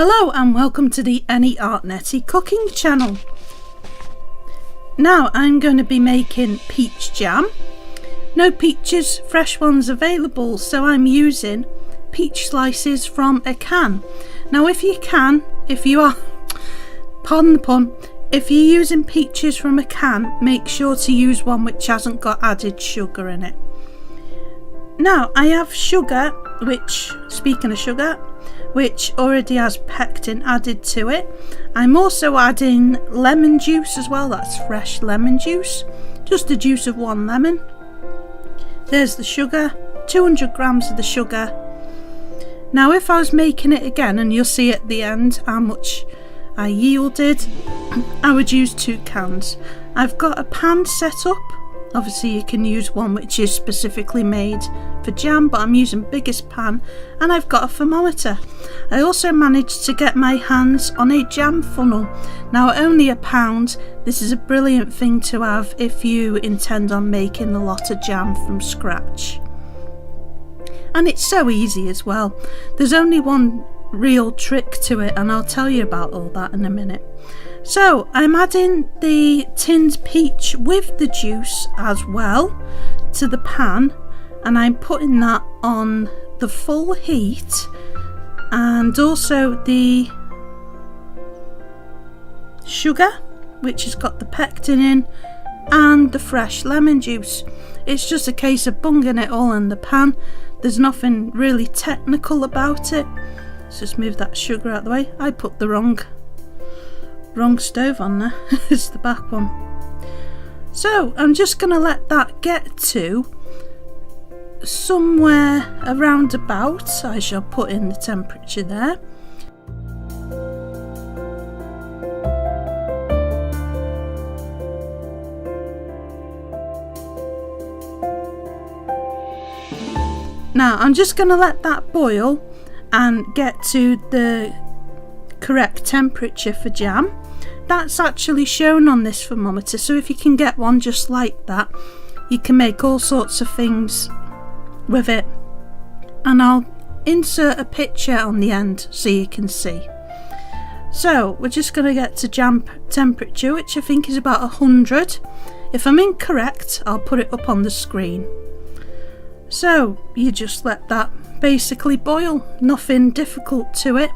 Hello and welcome to the Netty cooking channel. Now I'm going to be making peach jam. No peaches, fresh ones available, so I'm using peach slices from a can. Now if you are, pardon the pun, if you're using peaches from a can, make sure to use one which hasn't got added sugar in it. Now I have sugar, which, speaking of sugar, which already has pectin added to it. I'm also adding lemon juice as well, that's fresh lemon juice, just the juice of one lemon. There's the sugar, 200 grams of the sugar. Now if I was making it again, and you'll see at the end how much I yielded, I would use 2 cans. I've got a pan set up. Obviously you can use one which is specifically made for jam, but I'm using biggest pan, and I've got a thermometer. I also managed to get my hands on a jam funnel. Now only £1, this is a brilliant thing to have if you intend on making a lot of jam from scratch. And it's so easy as well. There's only one real trick to it, and I'll tell you about all that in a minute. So I'm adding the tinned peach with the juice as well to the pan, and I'm putting that on the full heat, and also the sugar, which has got the pectin in, and the fresh lemon juice. It's just a case of bunging it all in the pan. There's nothing really technical about it. Let's just move that sugar out of the way. I put the wrong stove on there. It's the back one. So I'm just going to let that get to somewhere around about, I shall put in the temperature there. Now I'm just going to let that boil and get to the correct temperature for jam. That's actually shown on this thermometer, so if you can get one just like that, you can make all sorts of things with it, and I'll insert a picture on the end so you can see. So we're just going to get to jam temperature, which I think is about 100. If I'm incorrect, I'll put it up on the screen. So you just let that basically boil, nothing difficult to it.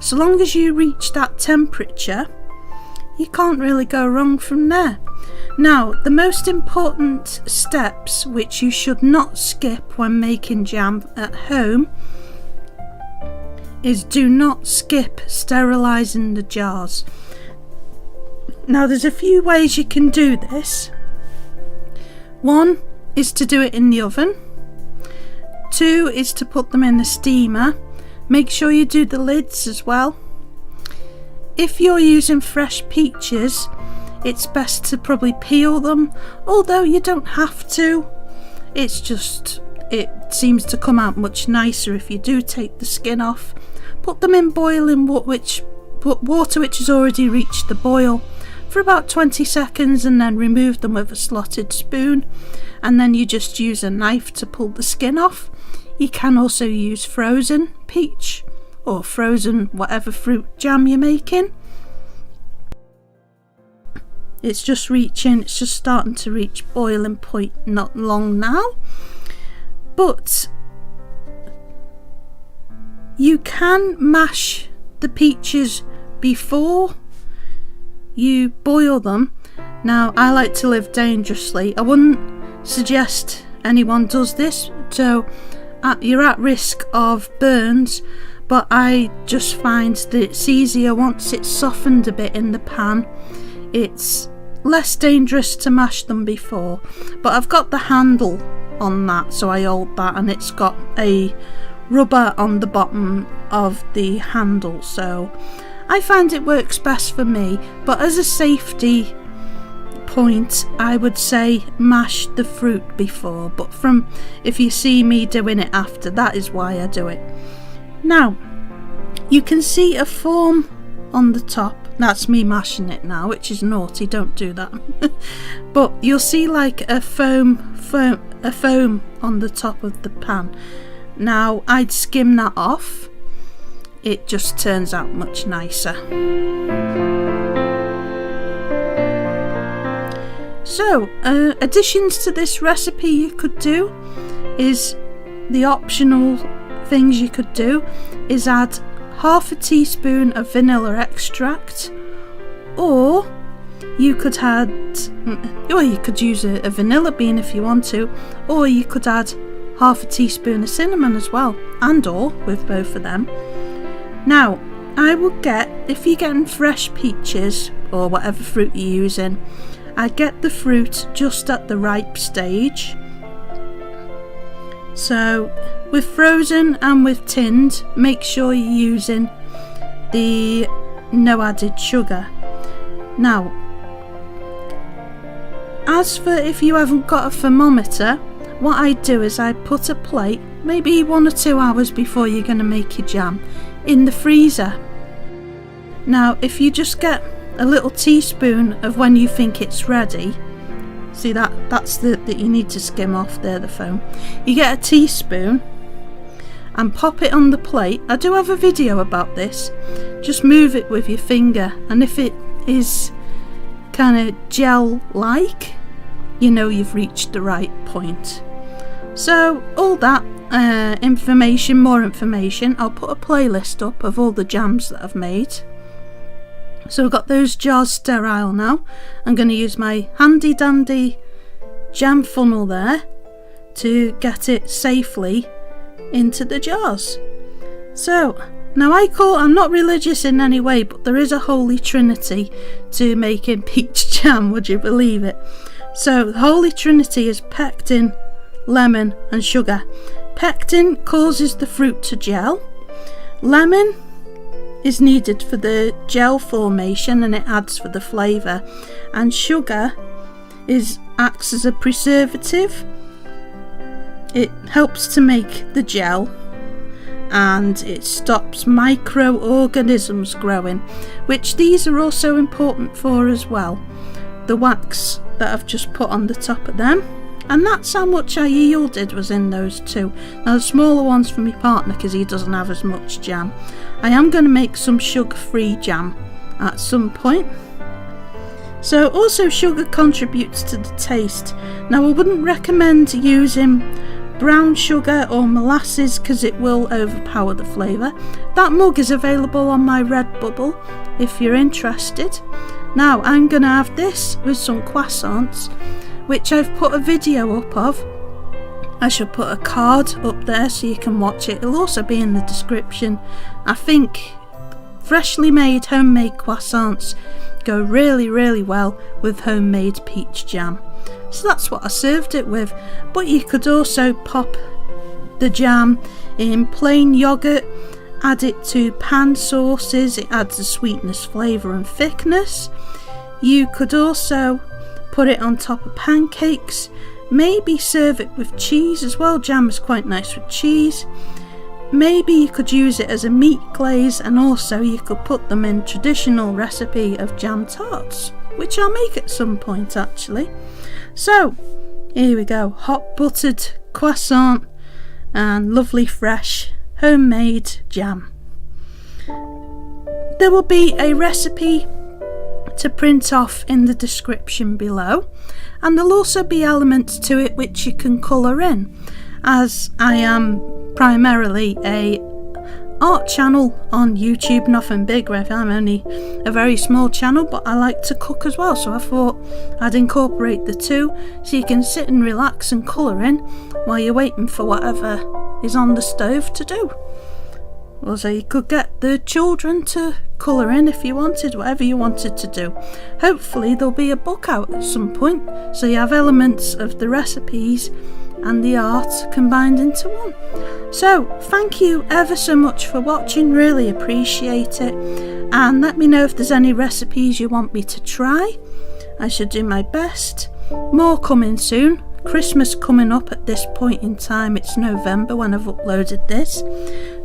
So long as you reach that temperature, you can't really go wrong from there. Now, the most important steps which you should not skip when making jam at home is do not skip sterilising the jars. Now, there's a few ways you can do this. One is to do it in the oven. 2 is to put them in the steamer. Make sure you do the lids as well. If you're using fresh peaches, it's best to probably peel them, although you don't have to. It's just, it seems to come out much nicer if you do take the skin off. Put them in boiling water which has already reached the boil for about 20 seconds, and then remove them with a slotted spoon, and then you just use a knife to pull the skin off. You can also use frozen peach or frozen whatever fruit jam you're making. It's just starting to reach boiling point not long now. But you can mash the peaches before you boil them. Now I like to live dangerously. I wouldn't suggest anyone does this, so you're at risk of burns, but I just find that it's easier once it's softened a bit in the pan. It's less dangerous to mash them before, but I've got the handle on that, so I hold that, and it's got a rubber on the bottom of the handle, so I find it works best for me. But as a safety point, I would say mash the fruit before, but if you see me doing it after, that is why I do it. Now you can see a form on the top. That's me mashing it now, which is naughty, don't do that. But you'll see like a foam on the top of the pan. Now I'd skim that off. it just turns out much nicer. So additions to this recipe you could do is, the optional things you could do is add half a teaspoon of vanilla extract, or you could add, or you could use a vanilla bean if you want to, or you could add half a teaspoon of cinnamon as well, and or with both of them. Now I would get, if you're getting fresh peaches or whatever fruit you're using, I get the fruit just at the ripe stage. So with frozen and with tinned, make sure you're using the no added sugar. Now, as for if you haven't got a thermometer, what I do is I put a plate, maybe 1 or 2 hours before you're going to make your jam, in the freezer. Now if you just get a little teaspoon of when you think it's ready, see that's that you need to skim off there, the foam. You get a teaspoon and pop it on the plate. I do have a video about this. Just move it with your finger, and if it is kind of gel like, you know you've reached the right point. So all that information, more information, I'll put a playlist up of all the jams that I've made. So I've got those jars sterile now. I'm going to use my handy dandy jam funnel there to get it safely into the jars. So now I'm not religious in any way, but there is a holy trinity to making peach jam, would you believe it? So the holy trinity is pectin, lemon and sugar. Pectin causes the fruit to gel. Lemon is needed for the gel formation and it adds for the flavour, and sugar acts as a preservative. It helps to make the gel and it stops microorganisms growing, which these are also important for as well. The wax that I've just put on the top of them, and that's how much I yielded was in those two. Now the smaller ones for my partner because he doesn't have as much jam. I am going to make some sugar-free jam at some point. So also sugar contributes to the taste. Now I wouldn't recommend using brown sugar or molasses because it will overpower the flavour. That mug is available on my Redbubble if you're interested. Now I'm going to have this with some croissants, which I've put a video up of. I shall put a card up there so you can watch it. It'll also be in the description. I think freshly made homemade croissants go really, really well with homemade peach jam. So that's what I served it with. But you could also pop the jam in plain yogurt, add it to pan sauces. It adds the sweetness, flavour and thickness. You could also put it on top of pancakes. Maybe serve it with cheese as well. Jam is quite nice with cheese. Maybe you could use it as a meat glaze, and also you could put them in traditional recipe of jam tarts, which I'll make at some point actually. So here we go, hot buttered croissant and lovely fresh homemade jam. There will be a recipe to print off in the description below, and there'll also be elements to it which you can colour in, as I am primarily a art channel on YouTube, nothing big. I'm only a very small channel, but I like to cook as well, so I thought I'd incorporate the two so you can sit and relax and colour in while you're waiting for whatever is on the stove to do. Also, you could get the children to colour in if you wanted, whatever you wanted to do. Hopefully there'll be a book out at some point, so you have elements of the recipes and the art combined into one. So thank you ever so much for watching, really appreciate it, and let me know if there's any recipes you want me to try. I should do my best. More coming soon. Christmas coming up at this point in time. It's November when I've uploaded this.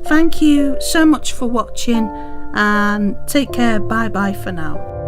Thank you so much for watching and take care. Bye bye for now.